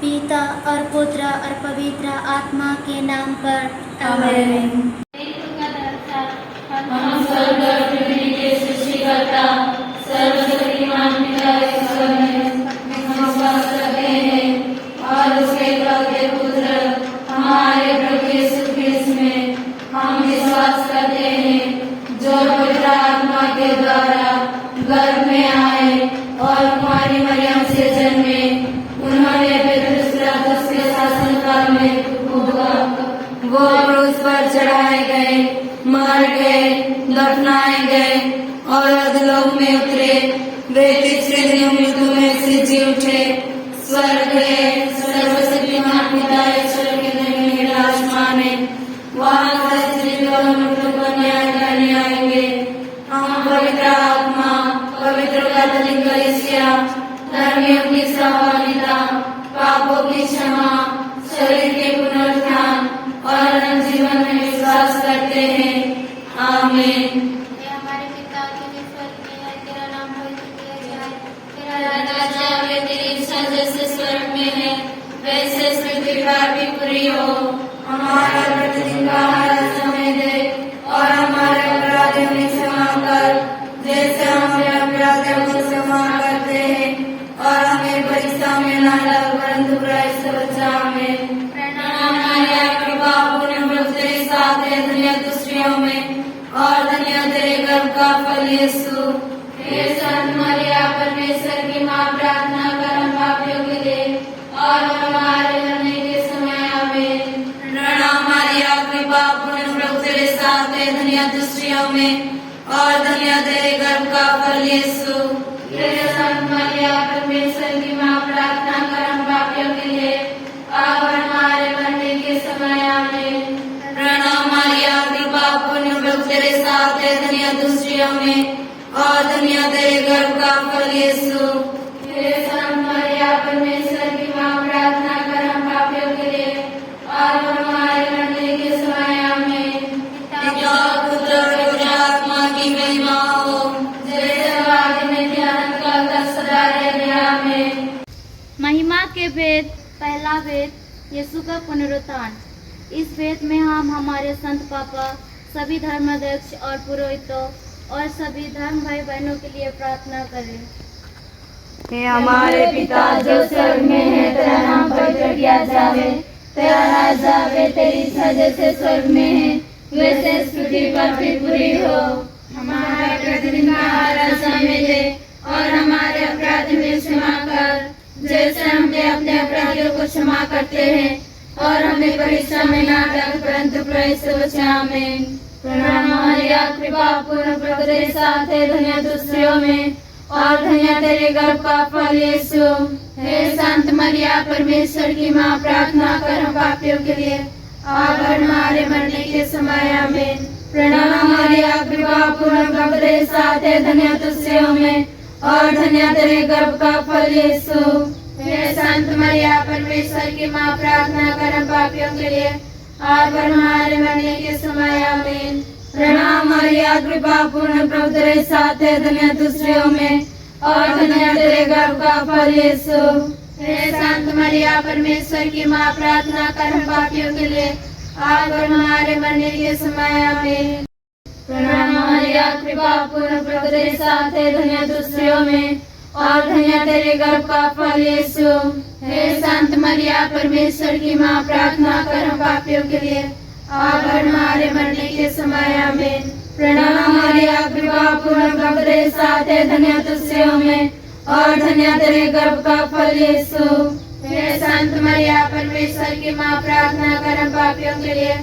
पिता और पुत्र और पवित्र आत्मा के नाम पर आमीन। हम स्वर्ग और पृथ्वी के सृष्टिकर्ता सर्वशक्तिमान पिता ईश्वर में विश्वास करते हैं और उसके एकलौते पुत्र हमारे प्रभु यीशु ख्रिस्त में हम विश्वास करते हैं, जो पवित्र आत्मा के द्वारा गर्भ में आए और कुमारी मरियम से जन्मे। उन्होंने पितृ के शासनकाल में वो क्रूस पर चढ़ाए गए, मर गए, दफनाए गए और अधोलोक में उतरे। वे तीसरे दिन मृत्यु में से जी उठे, स्वर्ग गए, सर्वशक्तिमान पिता ईश्वर के धर्म विराजमान है। वहाँ जीवित और मृत्यु का न्याय करने आएंगे। हम पवित्र आत्मा, पवित्र कैथोलिक कलीसिया, धर्मियों की सहभागिता, पापों की क्षमा, शरीर के पुनरुत्थान और अनंत जीवन में विश्वास करते हैं। आमीन। हमारे पिता के स्वर्ग में है, तेरा नाम पवित्र जाए, तेरा राज्य आए, तेरी इच्छा जैसे स्वर्ग में है वैसे पृथ्वी पर भी पूरी हो। हमारा प्रतिदिन का आहार हमें दे और हमारे अपराधों की क्षमा कर, जैसे हम अपने अपराधियों को क्षमा करते हैं, और हमें परीक्षा में न डाल परंतु बुराई से बचा। आमीन। प्रणाम मरिया, कृपा पूर्ण प्रभु तेरे साथ है, धन्य तू स्त्रियों में और धन्य तेरे गर्भ का फल यीशु। हे संत मरिया, परमेश्वर की माँ, प्रार्थना कर हम पापियों के लिए और हमारे मरने के समय। आमीन। प्रणाम मरिया, कृपा पूर्ण प्रभु तेरे साथ है, धन्य तू स्त्रियों में और धन्य तेरे गर्भ का फल यीशु। हे संत मरिया, परमेश्वर की माँ, प्रार्थना कर हम पापियों के लिए और हमारे मरने के समय। आमीन। प्रणाम मरिया, कृपा पूर्ण प्रभु तेरे साथ है, धन्य तू स्त्रियों में और धन्य तेरे गर्भ का फल यीशु। हे संत मरिया, परमेश्वर की माँ, प्रार्थना कर हम पापियों के लिए और हमारे मरने के समय। आमीन। पिता पुत्र और पवित्र आत्मा की महिमा हो, जैसे आदि में ध्यान का सदा रहे। आमीन। महिमा के वेद। पहला वेद, यीशु का पुनरुत्थान। इस वेद में हम हमारे संत पापा, सभी धर्माध्यक्ष और पुरोहितों और सभी धर्म भाई बहनों के लिए प्रार्थना करें। हे हमारे पिता जो स्वर्ग में है, तेरा नाम पवित्र किया जावे, तेरा राज्य आवे, तेरी इच्छा जैसे स्वर्ग में है वैसे पृथ्वी पर भी पूरी हो। हमारा प्रतिदिन का आहार हमें दे और हमारे अपराध में क्षमा कर, जैसे हम अपने अपराधियों को क्षमा करते हैं, और हमें परीक्षा में न डाल परंतु बुराई से बचा। आमीन। प्रणाम मरिया, कृपा पूर्ण प्रभु तेरे साथ है, धन्य तू स्त्रियों में और धन्य तेरे गर्भ का फल यीशु। हे संत मरिया, परमेश्वर की माँ, प्रार्थना कर हम पापियों के लिए और हमारे मरने के समय। आमीन। प्रणाम मरिया, कृपा पूर्ण प्रभु तेरे साथ है, धन्य तू स्त्रियों में और धन्य तेरे गर्भ का फल यीशु। हे संत मरिया, परमेश्वर की माँ, प्रार्थना कर हम पापियों के लिए और हमारे मरने के समय। आमीन। प्रणाम मरिया, कृपा पूर्ण प्रभु तेरे साथ है, धन्य तू स्त्रियों में और धन्य तेरे गर्भ का फल यीशु। हे संत मरिया, परमेश्वर की माँ, प्रार्थना कर हम पापियों के लिए और हमारे मरने के समय। आमीन। प्रणाम मरिया, कृपा पूर्ण प्रभु तेरे साथ है, धन्य तू स्त्रियों में और धन्य तेरे गर्भ का फल यीशु। हे संत मरिया, परमेश्वर की माँ, प्रार्थना कर हम पापियों के लिए और हमारे मरने के समय। आमीन। प्रणाम मरिया, कृपा पूर्ण प्रभु तेरे साथ है, धन्य तू स्त्रियों में और धन्य तेरे गर्भ का फल यीशु। हे संत मरिया, परमेश्वर की माँ, प्रार्थना कर हम पापियों के लिए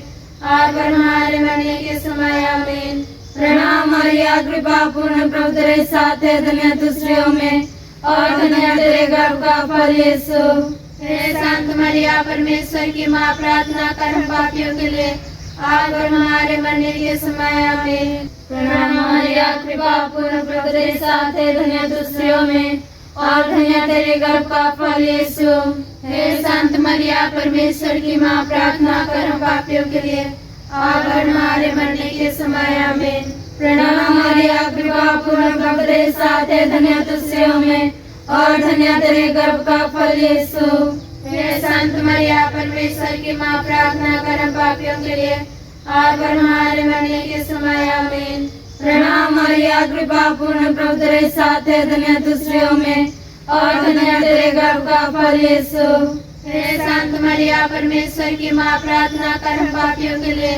और हमारे मरने के समय। आमीन। प्रणाम मरिया, कृपा पूर्ण प्रभु तेरे साथ है, धन्य तू स्त्रियों में और धन्य तेरे गर्भ का फल यीशु। हे संत मरिया, परमेश्वर की माँ, प्रार्थना कर हम पापियों के लिए और हमारे मरने के समय। आमीन। प्रणाम मरिया, कृपा पूर्ण प्रभु तेरे साथ है, धन्य तू स्त्रियों में और धन्य तेरे गर्भ का फल यीशु। हे संत मरिया, परमेश्वर की माँ, प्रार्थना कर हम पापियों के लिए और हमारे मरने के समय। आमीन। प्रणाम मरिया, कृपा पूर्ण प्रभु तेरे साथ है, धन्य तू स्त्रियों में और धन्य तेरे गर्भ का फल यीशु। हे संत मरिया परमेश्वर की माँ, प्रार्थना कर हम पापियों के लिए आज और हमारे मरने के समय आमीन। प्रणाम मरिया, कृपा पूर्ण, प्रभु तेरे साथ है, धन्य तू स्त्रियों में और धन्य तेरे गर्भ का फल यीशु। हे संत मरिया परमेश्वर की माँ, प्रार्थना कर हम पापियों के लिए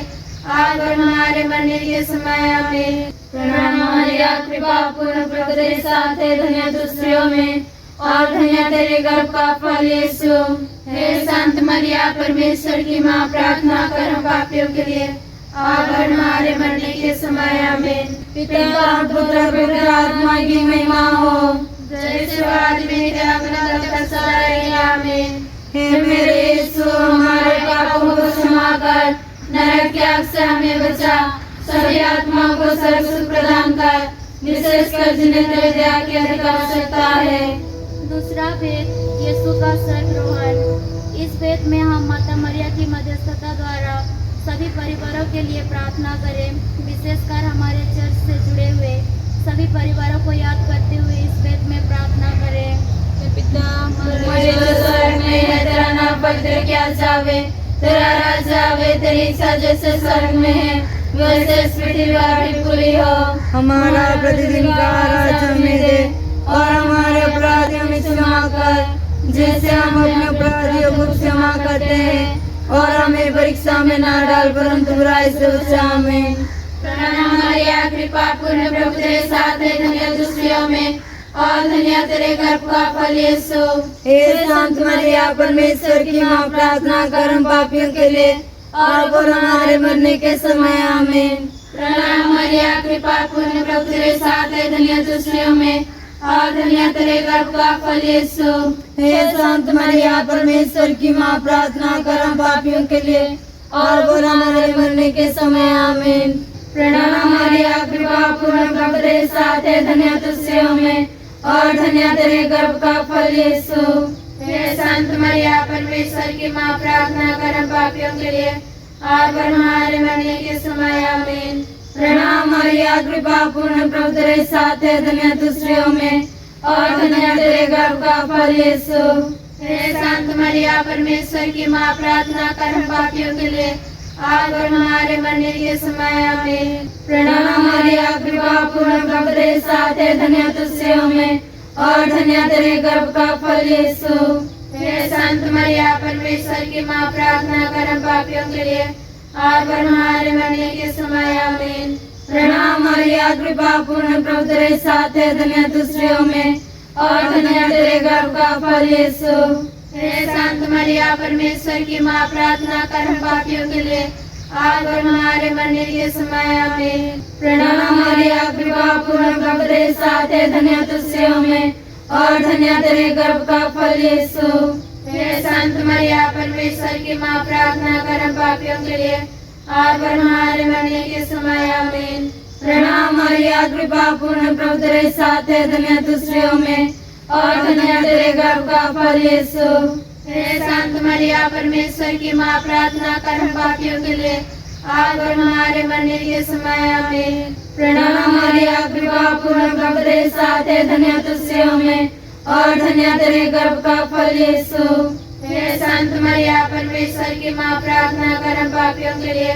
आज और हमारे मरने के समय आमीन। प्रणाम मरिया, कृपा पूर्ण, प्रभु तेरे साथ है, धन्य तू स्त्रियों में और धन्य तेरे गर्भ का फल यीशु। हे संत मरिया परमेश्वर की माँ, प्रार्थना कर हम पापियों के लिए आज और हमारे मरने के समय आमीन। पिता पुत्र पवित्र आत्मा की महिमा हो, जैसे आज मेरे आमीन। हे मेरे यीशु, हमारे पापों को क्षमा कर, नरक के आग से हमें बचा, सभी आत्माओं को स्वर्ग सुख प्रदान कर, विशेषकर जिन्हें तेरे दया की अधिक आवश्यकता है। दूसरा भेद, यीशु का स्वर्गारोहण। इस भेद में हम माता मरिया की मध्यस्थता द्वारा सभी परिवारों के लिए प्रार्थना करें, विशेषकर हमारे चर्च से जुड़े हुए सभी परिवारों को याद करते हुए इस भेद में प्रार्थना करें। पिता हमारे जो स्वर्ग में है, तेरा नाम पवित्र किया जावे, तेरा राज्य आवे, तेरी इच्छा जैसे स्वर्ग में है वैसे इस पृथ्वी पर भी पूरी हो। हमारा प्रतिदिन का आहार हमें दे और हमारे अपराधियों में क्षमा कर, जैसे हम अपने अपराधियों को क्षमा करते हैं, और हमें परीक्षा में ना डाल परंतु बुराई से बचा हमें। प्रणाम मरिया, कृपा पूर्ण, प्रभु तेरे साथ है, धन्य तू स्त्रियों में और धन्य तेरे गर्भ का फल यीशु। हे संत मरिया परमेश्वर की माँ, प्रार्थना कर हम पापियों के लिए और हमारे मरने के समय आमीन। प्रणाम मरिया, कृपा पूर्ण, प्रभु तेरे साथ है, धन्य तू स्त्रियों में और धन्य तेरे गर्भ का फल यीशु। हे संत मरिया परमेश्वर की माँ, प्रार्थना कर हम पापियों के लिए और हमारे मरने के समय आमीन। प्रणाम मरिया, कृपा पूर्ण, प्रभु तेरे साथ है, धन्य तू स्त्रियों में और धन्य तेरे गर्भ का फल यीशु। हे संत मरिया परमेश्वर की माँ, प्रार्थना कर हम पापियों के लिए आज और हमारे मरने के समय आमीन। प्रणाम मरिया, कृपा पूर्ण, प्रभु तेरे साथ है, धन्य तू स्त्रियों में और धन्य तेरे गर्भ का फल यीशु। हे संत मरिया परमेश्वर की माँ, प्रार्थना कर हम पापियों के लिए आज और हमारे मरने के समय आमीन। प्रणाम मरिया, कृपा पूर्ण, प्रभु तेरे साथ है, धन्य तू स्त्रियों में और धन्य तेरे गर्भ का फल यीशु। हे संत मरिया परमेश्वर की माँ, प्रार्थना कर हम पापियों के लिए आज और हमारे मरने के समय आमीन। प्रणाम मरिया, कृपा पूर्ण, प्रभु तेरे साथ है, धन्य तू स्त्रियों में और धन्य तेरे गर्भ का फल यीशु। हे संत मरिया परमेश्वर की माँ, प्रार्थना कर हम पापियों के लिए आज और हमारे मरने के समय आमीन। प्रणाम मरिया, कृपा पूर्ण, प्रभु तेरे साथ है, धन्य तू स्त्रियों में और धन्य तेरे गर्भ का फल यीशु। हे संत मरिया परमेश्वर की माँ, प्रार्थना कर हम पापियों के लिए आज और हमारे मरने के समय आमीन। प्रणाम मरिया, कृपा पूर्ण, प्रभु तेरे साथ है, धन्य तू स्त्रियों में और धन्य तेरे गर्भ का फल यीशु। हे संत मरिया परमेश्वर की माँ, प्रार्थना कर हम पापियों के लिए आज और हमारे मरने के समय आमीन। प्रणाम मरिया, कृपा पूर्ण, प्रभु तेरे साथ है, धन्य तू स्त्रियों में और धन्य तेरे गर्भ का फल यीशु। हे संत मरिया परमेश्वर की माँ, प्रार्थना कर हम पापियों के लिए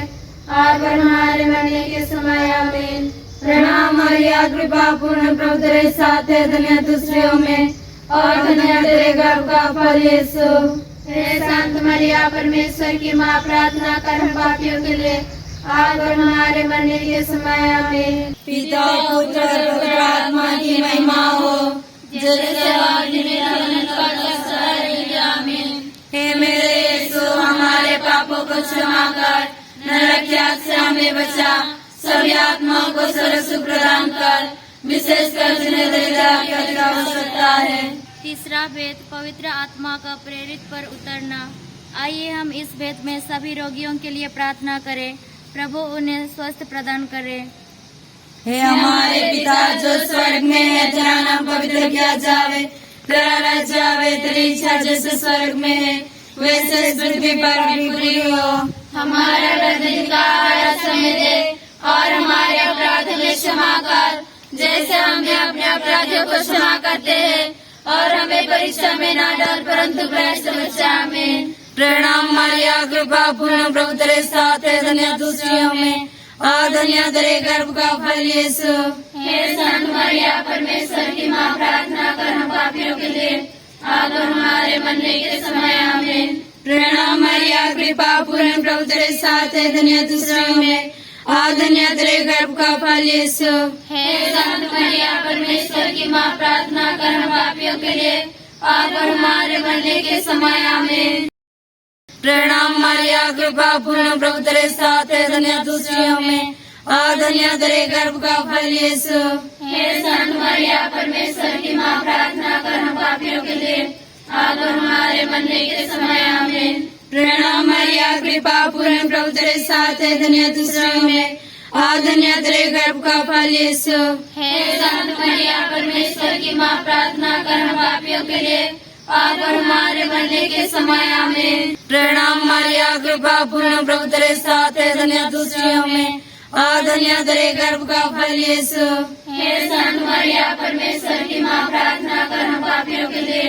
आज और हमारे मरने के समय आमीन। प्रणाम मरिया, कृपा पूर्ण, प्रभु तेरे साथ है, धन्य तू स्त्रियों में और धन्य तेरे गर्भ का फल यीशु। हे संत मरिया परमेश्वर की माँ, प्रार्थना कर हम पापियों के लिए आज और हमारे मरने के समय आमीन। पिता पुत्र पवित्र आत्मा की महिमा हो, जैसे आमीन। हे मेरे यीशु, हमारे पापों को क्षमा कर, नरक की आग से हमें बचा, सभी आत्माओं को स्वर्ग सुख प्रदान कर, विशेषकर जिन्हें तेरी दया की अधिक आवश्यकता है। तीसरा भेद, पवित्र आत्मा का प्रेरित पर उतरना। आइए हम इस भेद में सभी रोगियों के लिए प्रार्थना करें, प्रभु उन्हें स्वस्थ प्रदान करे। हे हमारे पिता जो स्वर्ग में है, तेरा नाम पवित्र किया जावे, तेरा राज्य आवे, तेरी इच्छा जैसे स्वर्ग में है वैसे इस पृथ्वी पर भी पूरी हो। हमारा प्रतिदिन का आहार हमें दे और हमारे अपराध में क्षमा कर, जैसे हम भी अपने अपराधियों को क्षमा करते हैं, और हमें परीक्षा में ना डाल परंतु बुराई से बचा। आमीन। प्रणाम मारिया, कृपा पूर्ण, प्रभु तेरे साथ है, धन्य तू स्त्रियों में और धन्य तेरे गर्भ का फल यीशु। हे संत मरिया, परमेश्वर की माँ, प्रार्थना कर हम पापियों के लिए अब और हमारे मरने के समय। आमीन। प्रणाम मारिया, कृपा पूर्ण, प्रभु तेरे साथ है, धन्य तू स्त्रियों में और धन्य तेरे गर्भ का फल यीशु। हे संत मरिया, परमेश्वर की माँ, प्रार्थना कर हम पापियों के लिए अब और हमारे मरने के समय। आमीन। प्रणाम मारिया, कृपा पूर्ण, प्रभु तेरे साथ है, धन्य तू स्त्रियों में और धन्य तेरे गर्भ का फल यीशु। हे संत मरिया, परमेश्वर की माँ, प्रार्थना कर हम पापियों के लिए अब और हमारे मरने के समय। आमीन। प्रणाम मारिया, कृपा पूर्ण, प्रभु तेरे साथ है, धन्य तू स्त्रियों में और धन्य तेरे गर्भ का फल यीशु। हे संत मरिया, परमेश्वर की माँ, प्रार्थना कर हम पापियों के लिए अब और हमारे मरने के समय। आमीन। प्रणाम मारिया, कृपा पूर्ण, प्रभु तेरे साथ है, धन्य तू स्त्रियों में और धन्य तेरे गर्भ का फल यीशु। हे संत मरिया, परमेश्वर की माँ, प्रार्थना कर हम पापियों के लिए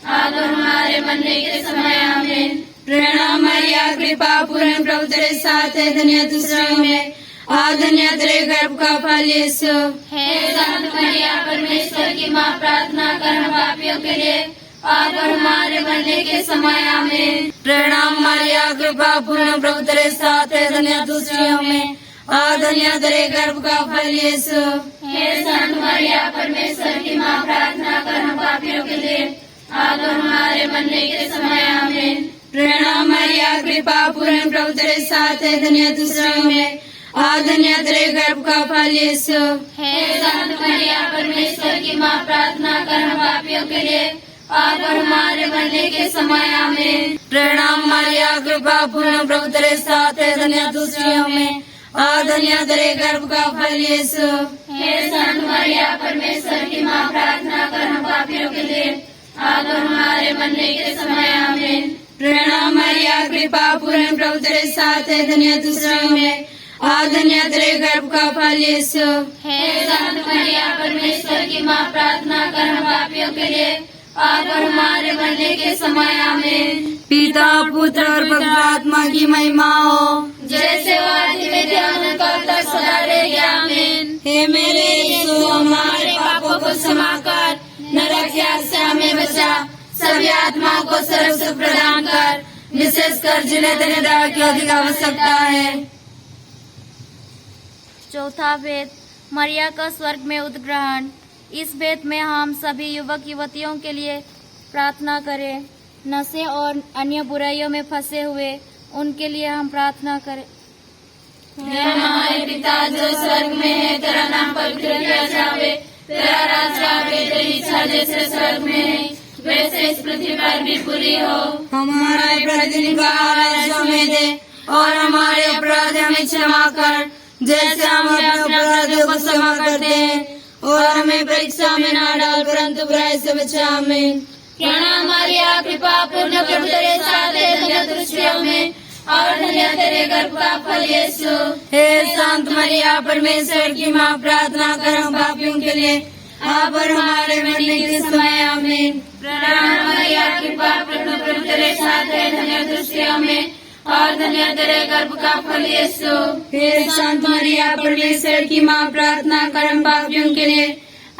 अब और हमारे मरने के समय। आमीन। प्रणाम मारिया, कृपा पूर्ण, प्रभु तेरे साथ है, धन्य तू स्त्रियों में और धन्य तेरे गर्भ का फल यीशु। हे संत मरिया, परमेश्वर की माँ, प्रार्थना कर हम पापियों के लिए अब और हमारे मरने के समय। आमीन। प्रणाम मारिया, कृपा पूर्ण, प्रभु तेरे साथ है, धन्य तू स्त्रियों में और धन्य तेरे गर्भ का फल यीशु। हे संत मरिया, परमेश्वर की माँ, प्रार्थना कर हम पापियों के लिए अब और हमारे मरने के समय। आमीन। प्रणाम मारिया, कृपा पूर्ण, प्रभु तेरे साथ है, धन्य तू स्त्रियों में और धन्य तेरे गर्भ का फल यीशु। हे संत मरिया, परमेश्वर की माँ, प्रार्थना कर हम पापियों के लिए अब और हमारे मरने के समय। आमीन। प्रणाम मारिया, कृपा पूर्ण, प्रभु तेरे साथ है, धन्य तू स्त्रियों में और धन्य तेरे गर्भ का फल यीशु। हे संत मरिया, परमेश्वर की माँ, प्रार्थना कर हम पापियों के लिए अब और हमारे मरने के समय। आमीन। प्रणाम मारिया, कृपा पूर्ण, प्रभु तेरे साथ है, धन्य तू स्त्रियों में और धन्य तेरे गर्भ का फल यीशु। हे संत मरिया, परमेश्वर की माँ, प्रार्थना कर हम पापियों के लिए अब और हमारे मरने के समय। आमीन। पिता, पुत्र और पवित्र आत्मा की महिमा हो, जैसे वो आदि में थे अनंत काल तक सदा रहेगी। आमीन। हे मेरे यीशु, हमारे पापों को क्षमा कर, नरक की आग से हमें बचा, सभी आत्माओं को स्वर्ग सुख प्रदान कर, विशेषकर जिन्हें तेरे दया की अधिक आवश्यकता है। चौथा भेद, मरिया का स्वर्ग में उद्ग्रहण। इस भेद में हम सभी युवक युवतियों के लिए प्रार्थना करें। नशे और अन्य बुराइयों में फंसे हुए उनके लिए हम प्रार्थना करें। हे हमारे पिता जो स्वर्ग में है, तेरा नाम पवित्र किया जावे, तेरा राज्य आवे, तेरी इच्छा जैसे स्वर्ग में है वैसे इस पृथ्वी पर भी पूरी हो। हमारा प्रतिदिन का आहार हमें दे और हमारे अपराध हमें क्षमा कर, जैसे हम अपने अपराधियों को क्षमा करते हैं, और हमें परीक्षा में ना डाल परंतु बुराई से बचा। आमीन। प्रणाम मारिया, कृपा पूर्ण, प्रभु तेरे साथ है, धन्य तू स्त्रियों में और धन्य तेरे गर्भ का फल यीशु। हे संत मरिया, परमेश्वर की माँ, प्रार्थना कर हम पापियों के लिए अब और हमारे मरने के समय। आमीन। प्रणाम मारिया, कृपा पूर्ण, प्रभु तेरे साथ है, धन्य तू स्त्रियों में और धन्य तेरे गर्भ का फल यीशु। हे संत मरिया, परमेश्वर की माँ, प्रार्थना कर हम पापियों के लिए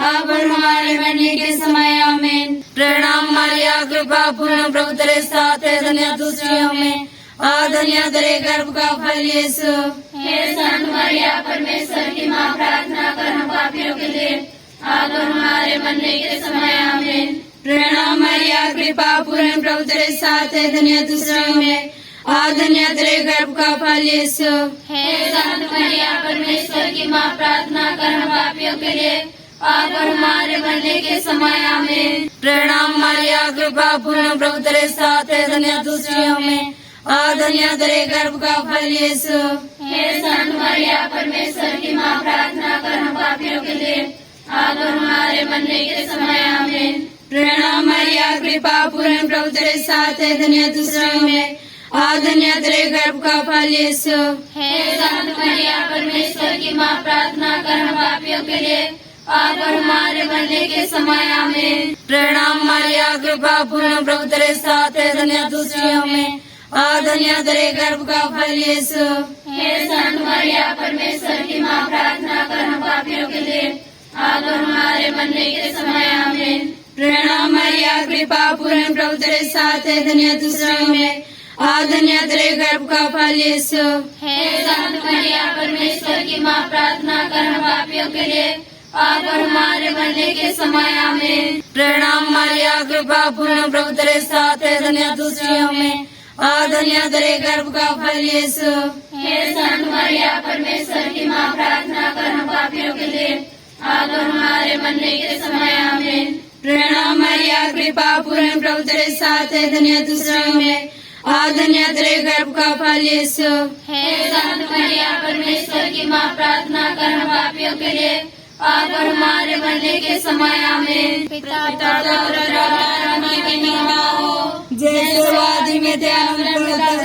अब और हमारे मरने के समय। आमीन। प्रणाम मारिया, कृपा पूर्ण, प्रभु तेरे साथ है, धन्य तू स्त्रियों में और धन्य तेरे गर्भ का फल यीशु। हे संत मरिया, परमेश्वर की माँ, प्रार्थना कर हम पापियों के लिए अब और हमारे मरने के समय। आमीन। प्रणाम मारिया, कृपा पूर्ण, प्रभु तेरे साथ है, धन्य तू स्त्रियों में और धन्य तेरे गर्भ का फल यीशु। हे संत मरिया, परमेश्वर की माँ, प्रार्थना कर हम पापियों के लिए अब और हमारे मरने के समय। आमीन। प्रणाम मारिया, कृपा पूर्ण, प्रभु तेरे साथ है, धन्य तू स्त्रियों में और धन्य तेरे गर्भ का फल यीशु। हे संत मरिया, परमेश्वर की माँ, प्रार्थना कर हम पापियों के लिए अब और हमारे मरने के समय। आमीन। प्रणाम मारिया, कृपा पूर्ण, प्रभु तेरे साथ है, धन्य तू स्त्रियों में और धन्य तेरे गर्भ का फल यीशु। हे संत मरिया, परमेश्वर की माँ, प्रार्थना कर हम पापियों के लिए अब और हमारे मरने के समय आमीन। प्रणाम मरिया कृपा पूर्ण प्रभु तेरे साथ है, धन्य तू स्त्रियों में और धन्य तेरे गर्भ का फल यीशु। हे संत मरिया परमेश्वर की माँ, प्रार्थना कर हम पापियों के लिए अब और हमारे मरने के समय आमीन। प्रणाम मरिया कृपा पूर्ण प्रभु तेरे साथ है, धन्य तू स्त्रियों में और धन्य तेरे गर्भ का फल यीशु। हे संत मरिया परमेश्वर की माँ, प्रार्थना कर हम पापियों के लिए अब और हमारे मरने के समय आमीन। प्रणाम मरिया कृपा पूर्ण प्रभु तेरे साथ है, धन्य तू स्त्रियों में और धन्य तेरे गर्भ का फल यीशु। हे संत मरिया परमेश्वर की माँ, प्रार्थना कर हम पापियों के लिए अब और हमारे मरने के समय आमीन। प्रणाम मरिया कृपा पूर्ण प्रभु तेरे साथ है, धन्य तू स्त्रियों में और धन्य तेरे गर्भ का फल यीशु। हे संत मरिया परमेश्वर की माँ, प्रार्थना कर हम पापियों के लिए अब और हमारे मरने के समय आमीन। पिता की महिमा हो, जैसे वादी में ध्यान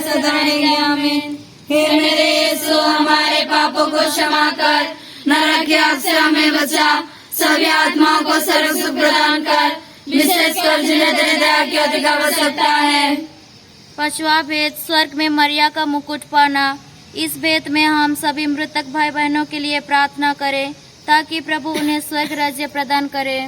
सदा आमीन। हे मेरे यीशु, हमारे पापों को क्षमा कर, नरक की आग से हमें बचा, सभी आत्माओं को सर्व सुख प्रदान कर, विशेषकर जिन्हें तेरे दया की अति आवश्यकता है। पांचवा भेद, स्वर्ग में मरिया का मुकुट पाना। इस भेद में हम सभी मृतक भाई बहनों के लिए प्रार्थना करें ताकि प्रभु उन्हें स्वर्ग राज्य प्रदान करे।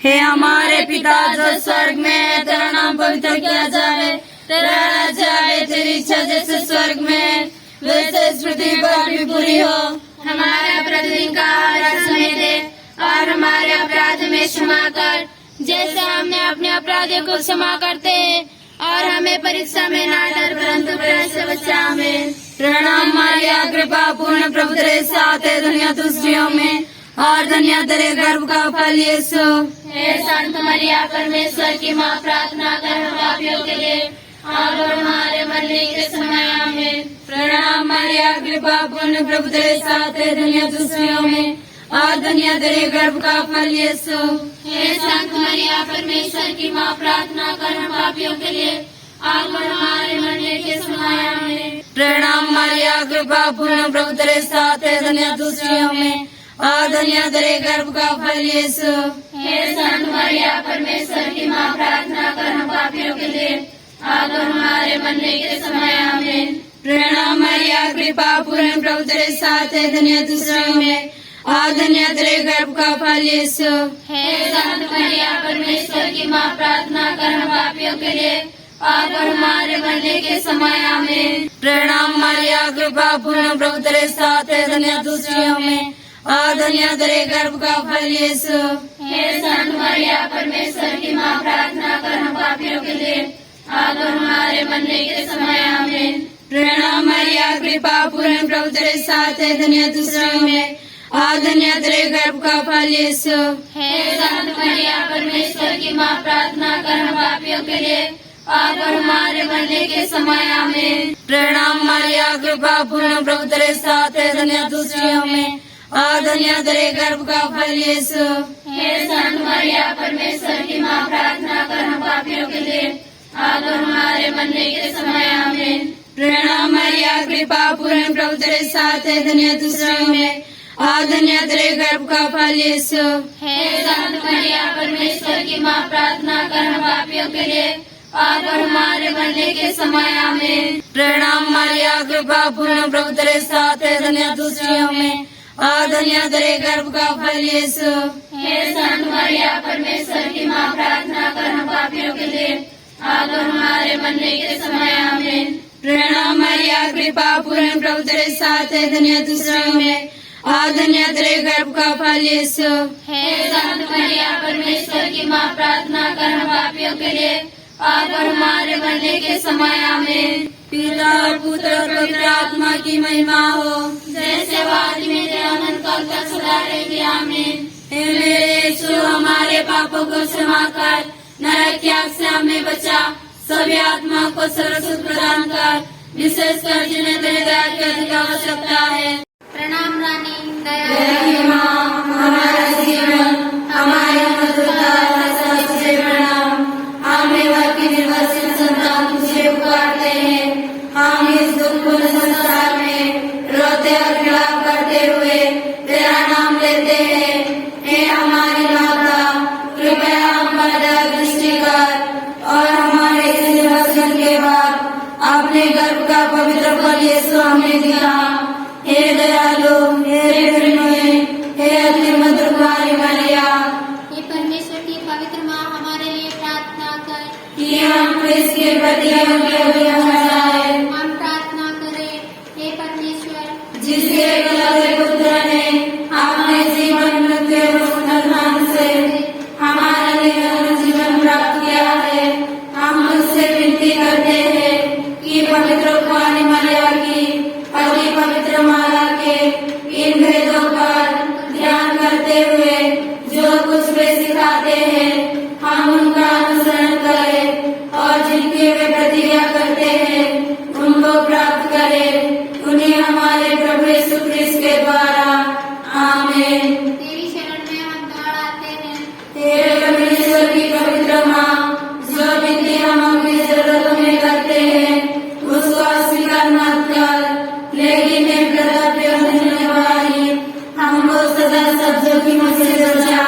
हे हमारे पिता जो स्वर्ग में है, तेरा नाम पवित्र किया जाए, तेरा राज्य आए, तेरी इच्छा जैसे स्वर्ग में है वैसे इस पृथ्वी पर भी पूरी हो। हमारा प्रतिदिन का आहार आज हमें दे और हमारे अपराध में क्षमा कर, जैसे हमने अपने अपराधियों को क्षमा करते हैं, और हमें परीक्षा में ना डर परंतु बुराई से बचा। आमीन। प्रणाम मरिया कृपा पूर्ण प्रभु तेरे साथ है, धन्य तू स्त्रियों में और धन्य तेरे गर्भ का फल यीशु। हे संत मरिया परमेश्वर की माँ, प्रार्थना कर हम पापियों के लिए अब और हमारे मरने के समय आमीन। प्रणाम मरिया कृपा पूर्ण प्रभु तेरे साथ है, धन्य तू स्त्रियों में और धन्य तेरे गर्भ का फल यीशु। हे संत मरिया परमेश्वर की माँ, प्रार्थना कर हम पापियों के लिए अब और हमारे मरने के समय आमीन। प्रणाम मरिया कृपा पूर्ण प्रभु तेरे साथ है, धन्य तू स्त्रियों में और धन्य तेरे गर्भ का फल यीशु। हे संत मरिया परमेश्वर की माँ, प्रार्थना कर हम पापियों के लिए अब और हमारे मरने के समय आमीन। प्रणाम मरिया कृपा पूर्ण प्रभु तेरे साथ है, धन्य तू स्त्रियों में और धन्य तेरे गर्भ का फल यीशु। हे संत मरिया परमेश्वर की माँ, प्रार्थना कर हम पापियों के लिए अब और हमारे मरने के समय आमीन। प्रणाम मरिया कृपा पूर्ण प्रभु तेरे साथ है, धन्य तू स्त्रियों में और धन्य तेरे गर्भ का फल यीशु। हे संत मरिया परमेश्वर की माँ, प्रार्थना कर हम पापियों के लिए अब और हमारे मरने के समय आमीन। प्रणाम मरिया कृपा पूर्ण प्रभु तेरे साथ है, धन्य तू स्त्रियों में और धन्य तेरे गर्भ का फल यीशु। हे संत मरिया परमेश्वर की माँ, प्रार्थना कर हम पापियों के लिए अब और हमारे मरने के समय आमीन। प्रणाम मरिया कृपा पूर्ण प्रभु तेरे साथ है, धन्य तू स्त्रियों में और धन्य तेरे गर्भ का फल यीशु। हे संत मरिया परमेश्वर की माँ, प्रार्थना कर हम पापियों के लिए अब और हमारे मरने के समय आमीन। प्रणाम मरिया कृपा पूर्ण प्रभु तेरे साथ है, धन्य तू स्त्रियों में और धन्य तेरे गर्भ का फल यीशु। हे संत मरिया परमेश्वर की माँ, प्रार्थना कर हम पापियों के लिए अब और हमारे मरने के समय आमीन। प्रणाम मरिया कृपा पूर्ण प्रभु तेरे साथ है, धन्य तू स्त्रियों में और धन्य तेरे गर्भ का फल यीशु। हे संत मरिया परमेश्वर की माँ, प्रार्थना कर हम पापियों के लिए अब और हमारे मरने के समय आमीन। प्रणाम मरिया कृपा पूर्ण प्रभु तेरे साथ है, धन्य तू स्त्रियों में और धन्य तेरे गर्भ का फल यीशु। हे संत मरिया परमेश्वर की माँ, प्रार्थना कर हम पापियों के लिए अब और हमारे मरने के समय आमीन। पिता और पुत्र और पवित्र आत्मा की महिमा हो, जैसे वादी में थे अनंत काल तक सदा रहेगी। आमीन। हे मेरे यीशु, हमारे पापों को क्षमा कर, नरक की आग से हमें बचा, सभी आत्माओं को सर्व सुख प्रदान कर, विशेषकर जिन्हें तेरे दया की अधिक आवश्यकता है। प्रणाम रानी दया हे माँ, हमारा जीवन, हमारी मधुरता तथा तुझे प्रणाम। हम निर्भर की निर्भरशील संतान तुझे पुकारते हैं। हम इस दुखपूर्ण संसार में रोते और विलाप करते हुए तेरा नाम लेते हैं। अपने गर्भ का पवित्र फल यीशु हमें दिया। हे दयालु, हे प्रेममय, हे अति मधुर कुमारी मरिया, हे परमेश्वर की पवित्र माँ, हमारे लिए प्रार्थना कर कि हम क्रिस्त के प्रति योग्य हो जाए। हम प्रार्थना करें। हे परमेश्वर, जिसके एकलौते पुत्र ने अपने जीवन मृत्यु और पुनरुत्थान से हमारे लिए अनंत जीवन प्राप्त किया है, हम उससे विनती करते हैं कि पवित्र कुमारी मरिया की अति पवित्र माला के इन भेदों पर ध्यान करते हुए जो कुछ वे सिखाते हैं, हम उनका अनुसरण करें और जिनकी वे प्रतिज्ञा करते हैं उनको प्राप्त करें। उन्हें हमारे प्रभु यीशु क्रिस्त के द्वारा। आमीन। तेरी शरण में हम दौड़ आते हैं। हे परमेश्वर की पवित्र माँ, जो विनती हम अपनी जरूरतों में करते हैं उसको अस्वीकार मत कर, लेकिन एक कर्तव्य निभाई हमको सदा सब जोखिमों से बचा।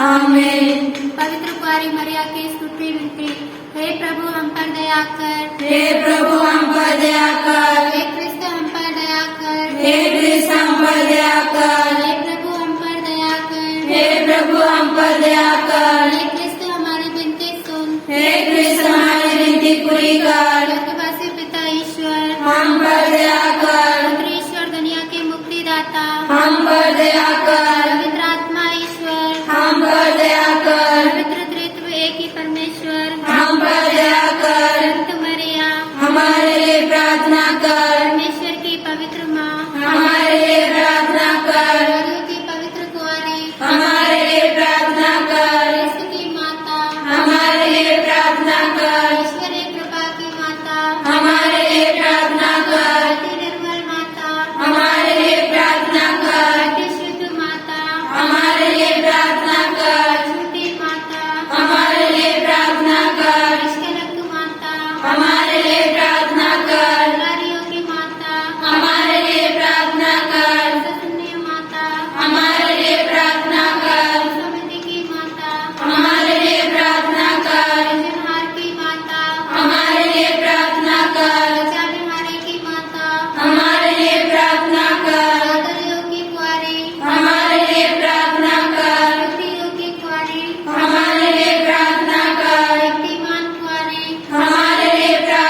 आमीन। पवित्र कुमारी मरिया की स्तुति विनती। हे प्रभु, हम पर दया कर। हे प्रभु, हम पर दया कर। हे क्रिस्त, हम पर दया कर। हे क्रिस्त, हम पर दया कर। हे प्रभु, हम पर दया कर। हे प्रभु, हम पर दया कर। हे क्रिस्त, हमारी विनती सुन। हे क्रिस्त, हमारी विनती पूरी कर। स्वर्गवासी पिता ईश्वर, हम पर दया कर। पुत्र ईश्वर, दुनिया के मुक्तिदाता, हम पर दया कर। पवित्र आत्मा ईश्वर, हम पर दया कर। पवित्र त्रित्व एक ही परमेश्वर, हम पर दया कर। संत मरिया, हमारे लिए प्रार्थना कर। परमेश्वर की पवित्र माँ, हमारे लिए प्रार्थना कर। प्रभु की पवित्र कुंवारी, हमारे लिए प्रार्थना कर। क्रिस्त की माता, हमारे लिए प्रार्थना कर। ईश्वरीय कृपा की माता, हमारे लिए प्रार्थना कर। अति निर्मल माता, हमारे लिए प्रार्थना कर। अति शुद्ध माता, हमारे लिए प्रार्थना कर। छोटी माता, हमारे लिए प्रार्थना कर। निष्कलंक माता, हमारे लिए प्रार्थना कर। नारियों की माता, हमारे लिए प्रार्थना कर। सतन्य माता, हमारे लिए प्रार्थना कर। समिति की माता, हमारे लिए प्रार्थना कर। सृजनहार की माता, हमारे लिए प्रार्थना कर। बचा बिहारी की माता, हमारे लिए प्रार्थना कर। पागलियों की कुंवारी, हमारे लिए प्रार्थना कर। युवतियों की कुंवारी, हमारे लिए प्रार्थना कर। शक्तिमान कुंवारी, हमारे लिए प्रार्थना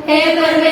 हे परमेश्वर